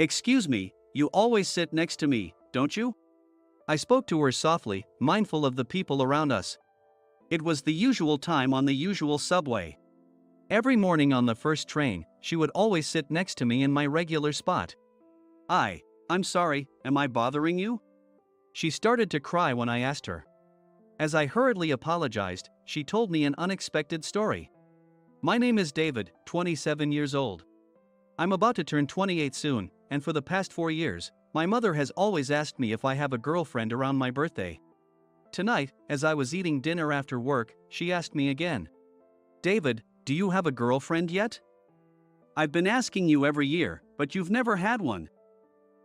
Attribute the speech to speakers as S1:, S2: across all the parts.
S1: Excuse me, you always sit next to me, don't you? I spoke to her softly, mindful of the people around us. It was the usual time on the usual subway. Every morning on the first train, she would always sit next to me in my regular spot. I'm sorry, am I bothering you? She started to cry when I asked her. As I hurriedly apologized, she told me an unexpected story. My name is David, 27 years old. I'm about to turn 28 soon, and for the past 4 years, my mother has always asked me if I have a girlfriend around my birthday. Tonight, as I was eating dinner after work, she asked me again. David, do you have a girlfriend yet? I've been asking you every year, but you've never had one.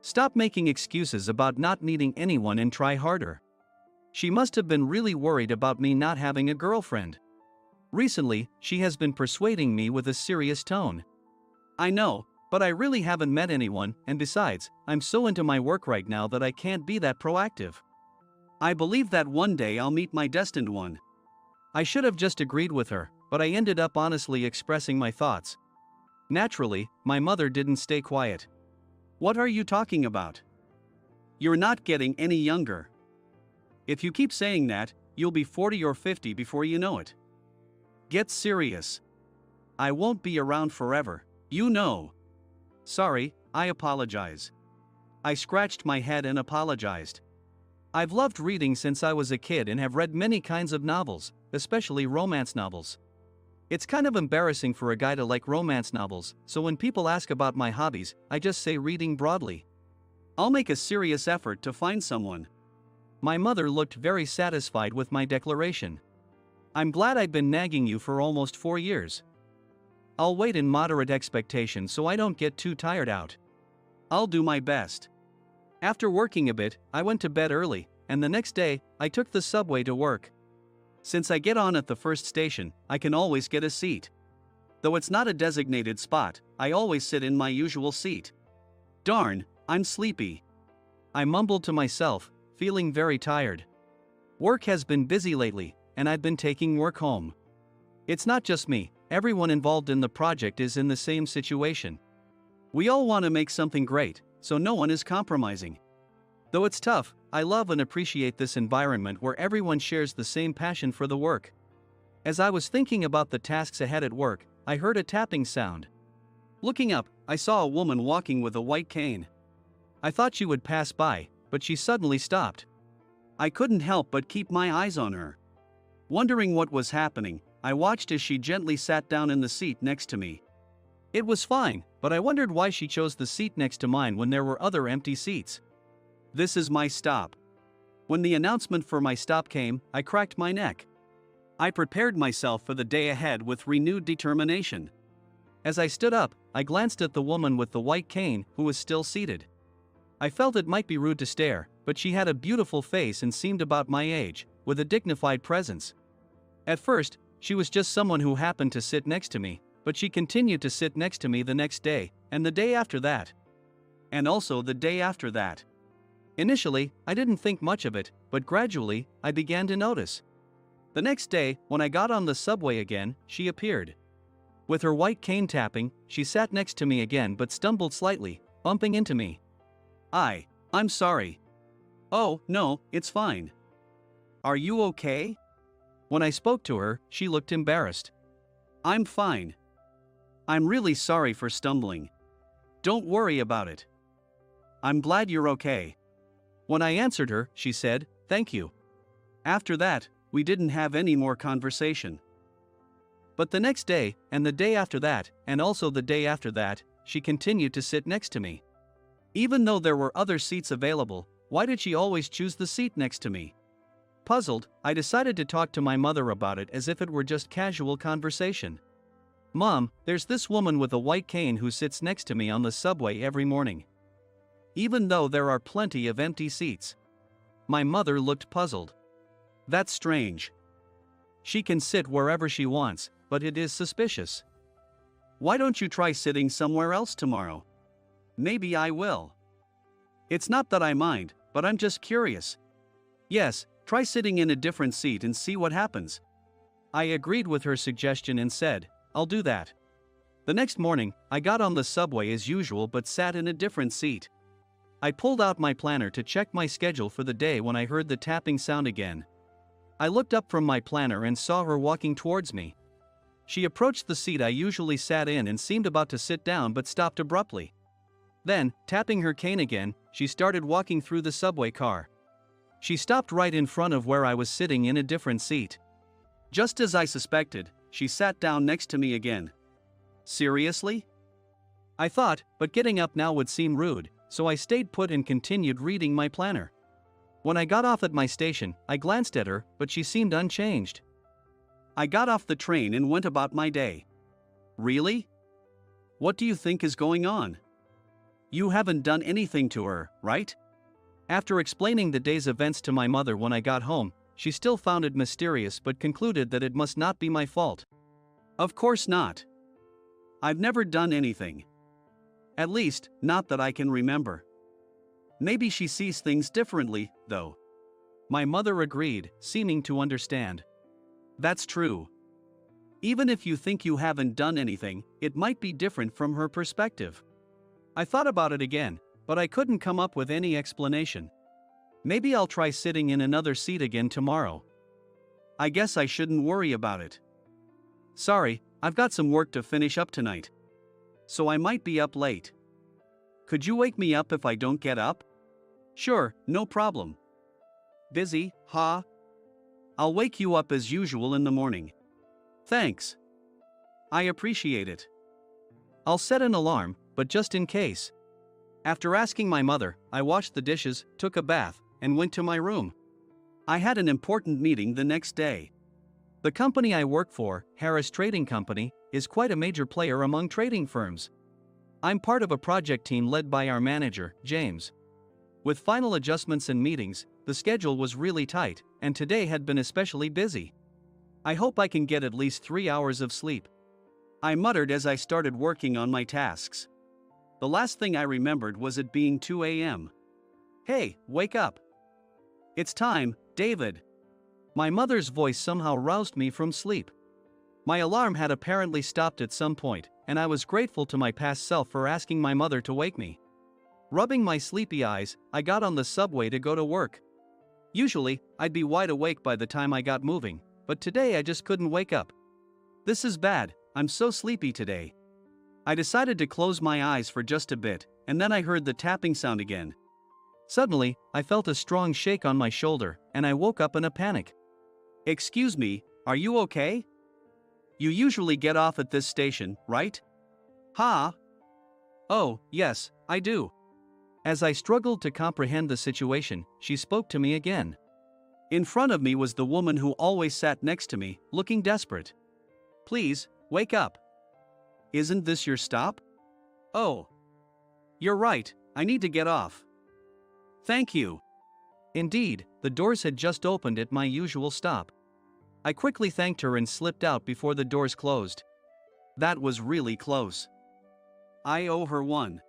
S1: Stop making excuses about not needing anyone and try harder. She must have been really worried about me not having a girlfriend. Recently, she has been persuading me with a serious tone. I know, but I really haven't met anyone, and besides, I'm so into my work right now that I can't be that proactive. I believe that one day I'll meet my destined one. I should have just agreed with her, but I ended up honestly expressing my thoughts. Naturally, my mother didn't stay quiet. What are you talking about? You're not getting any younger. If you keep saying that, you'll be 40 or 50 before you know it. Get serious. I won't be around forever, you know. Sorry, I apologize. I scratched my head and apologized. I've loved reading since I was a kid and have read many kinds of novels, especially romance novels. It's kind of embarrassing for a guy to like romance novels, so when people ask about my hobbies, I just say reading broadly. I'll make a serious effort to find someone. My mother looked very satisfied with my declaration. I'm glad I've been nagging you for almost 4 years. I'll wait in moderate expectation so I don't get too tired out. I'll do my best. After working a bit, I went to bed early, and the next day, I took the subway to work. Since I get on at the first station, I can always get a seat. Though it's not a designated spot, I always sit in my usual seat. Darn, I'm sleepy. I mumbled to myself, feeling very tired. Work has been busy lately, and I've been taking work home. It's not just me, everyone involved in the project is in the same situation. We all want to make something great, so no one is compromising. Though it's tough, I love and appreciate this environment where everyone shares the same passion for the work. As I was thinking about the tasks ahead at work, I heard a tapping sound. Looking up, I saw a woman walking with a white cane. I thought she would pass by, but she suddenly stopped. I couldn't help but keep my eyes on her. Wondering what was happening, I watched as she gently sat down in the seat next to me. It was fine, but I wondered why she chose the seat next to mine when there were other empty seats. This is my stop. When the announcement for my stop came, I cracked my neck. I prepared myself for the day ahead with renewed determination. As I stood up, I glanced at the woman with the white cane who was still seated. I felt it might be rude to stare, but she had a beautiful face and seemed about my age, with a dignified presence. At first, she was just someone who happened to sit next to me, but she continued to sit next to me the next day, and the day after that. And also the day after that. Initially, I didn't think much of it, but gradually, I began to notice. The next day, when I got on the subway again, she appeared. With her white cane tapping, she sat next to me again but stumbled slightly, bumping into me. I'm sorry. Oh, no, it's fine. Are you okay? When I spoke to her, she looked embarrassed. I'm fine. I'm really sorry for stumbling. Don't worry about it. I'm glad you're okay. When I answered her, she said, "Thank you." After that, we didn't have any more conversation. But the next day, and the day after that, and also the day after that, she continued to sit next to me. Even though there were other seats available, why did she always choose the seat next to me? Puzzled, I decided to talk to my mother about it as if it were just casual conversation. Mom, there's this woman with a white cane who sits next to me on the subway every morning. Even though there are plenty of empty seats. My mother looked puzzled. That's strange. She can sit wherever she wants, but it is suspicious. Why don't you try sitting somewhere else tomorrow? Maybe I will. It's not that I mind, but I'm just curious. Yes, try sitting in a different seat and see what happens. I agreed with her suggestion and said, I'll do that. The next morning, I got on the subway as usual but sat in a different seat. I pulled out my planner to check my schedule for the day when I heard the tapping sound again. I looked up from my planner and saw her walking towards me. She approached the seat I usually sat in and seemed about to sit down but stopped abruptly. Then, tapping her cane again, she started walking through the subway car. She stopped right in front of where I was sitting in a different seat. Just as I suspected, she sat down next to me again. Seriously? I thought, but getting up now would seem rude, so I stayed put and continued reading my planner. When I got off at my station, I glanced at her, but she seemed unchanged. I got off the train and went about my day. Really? What do you think is going on? You haven't done anything to her, right? After explaining the day's events to my mother when I got home, she still found it mysterious but concluded that it must not be my fault. Of course not. I've never done anything. At least, not that I can remember. Maybe she sees things differently, though. My mother agreed, seeming to understand. That's true. Even if you think you haven't done anything, it might be different from her perspective. I thought about it again, but I couldn't come up with any explanation. Maybe I'll try sitting in another seat again tomorrow. I guess I shouldn't worry about it. Sorry, I've got some work to finish up tonight. So I might be up late. Could you wake me up if I don't get up? Sure, no problem. Busy, huh? I'll wake you up as usual in the morning. Thanks. I appreciate it. I'll set an alarm, but just in case. After asking my mother, I washed the dishes, took a bath, and went to my room. I had an important meeting the next day. The company I work for, Harris Trading Company, is quite a major player among trading firms. I'm part of a project team led by our manager, James. With final adjustments and meetings, the schedule was really tight, and today had been especially busy. I hope I can get at least 3 hours of sleep. I muttered as I started working on my tasks. The last thing I remembered was it being 2 a.m. Hey, wake up. It's time, David. My mother's voice somehow roused me from sleep. My alarm had apparently stopped at some point, and I was grateful to my past self for asking my mother to wake me. Rubbing my sleepy eyes, I got on the subway to go to work. Usually, I'd be wide awake by the time I got moving, but today I just couldn't wake up. This is bad, I'm so sleepy today. I decided to close my eyes for just a bit, and then I heard the tapping sound again. Suddenly, I felt a strong shake on my shoulder, and I woke up in a panic. Excuse me, are you okay? You usually get off at this station, right? Huh? Oh, yes, I do. As I struggled to comprehend the situation, she spoke to me again. In front of me was the woman who always sat next to me, looking desperate. Please, wake up. Isn't this your stop? Oh. You're right, I need to get off. Thank you. Indeed, the doors had just opened at my usual stop. I quickly thanked her and slipped out before the doors closed. That was really close. I owe her one.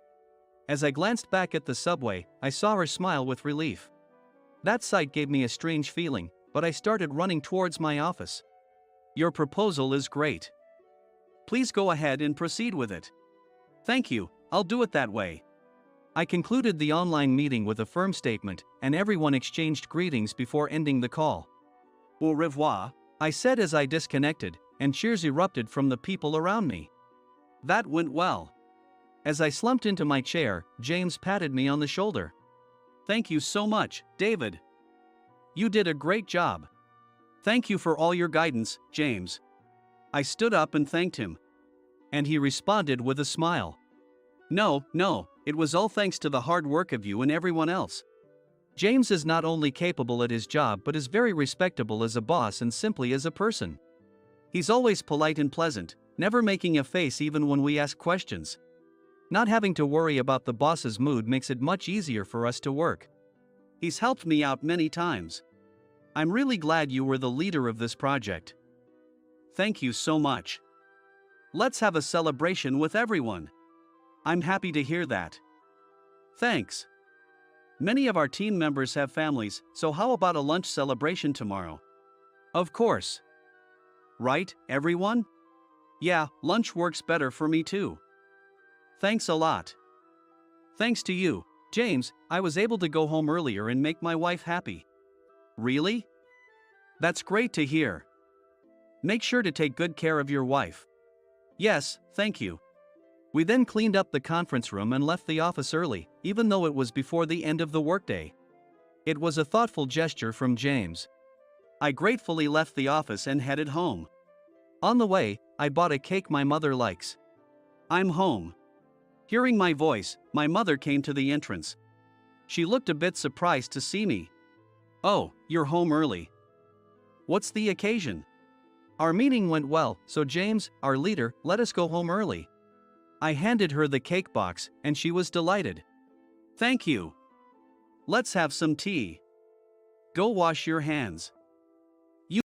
S1: As I glanced back at the subway, I saw her smile with relief. That sight gave me a strange feeling, but I started running towards my office. Your proposal is great. Please go ahead and proceed with it. Thank you, I'll do it that way. I concluded the online meeting with a firm statement, and everyone exchanged greetings before ending the call. Au revoir, I said as I disconnected, and cheers erupted from the people around me. That went well. As I slumped into my chair, James patted me on the shoulder. Thank you so much, David. You did a great job. Thank you for all your guidance, James. I stood up and thanked him. And he responded with a smile. No, it was all thanks to the hard work of you and everyone else. James is not only capable at his job but is very respectable as a boss and simply as a person. He's always polite and pleasant, never making a face even when we ask questions. Not having to worry about the boss's mood makes it much easier for us to work. He's helped me out many times. I'm really glad you were the leader of this project. Thank you so much. Let's have a celebration with everyone. I'm happy to hear that. Thanks. Many of our team members have families, so how about a lunch celebration tomorrow? Of course. Right, everyone? Yeah, lunch works better for me too. Thanks a lot. Thanks to you, James, I was able to go home earlier and make my wife happy. Really? That's great to hear. Make sure to take good care of your wife. Yes, thank you. We then cleaned up the conference room and left the office early, even though it was before the end of the workday. It was a thoughtful gesture from James. I gratefully left the office and headed home. On the way, I bought a cake my mother likes. I'm home. Hearing my voice, my mother came to the entrance. She looked a bit surprised to see me. Oh, you're home early. What's the occasion? Our meeting went well, so James, our leader, let us go home early. I handed her the cake box, and she was delighted. Thank you. Let's have some tea. Go wash your hands.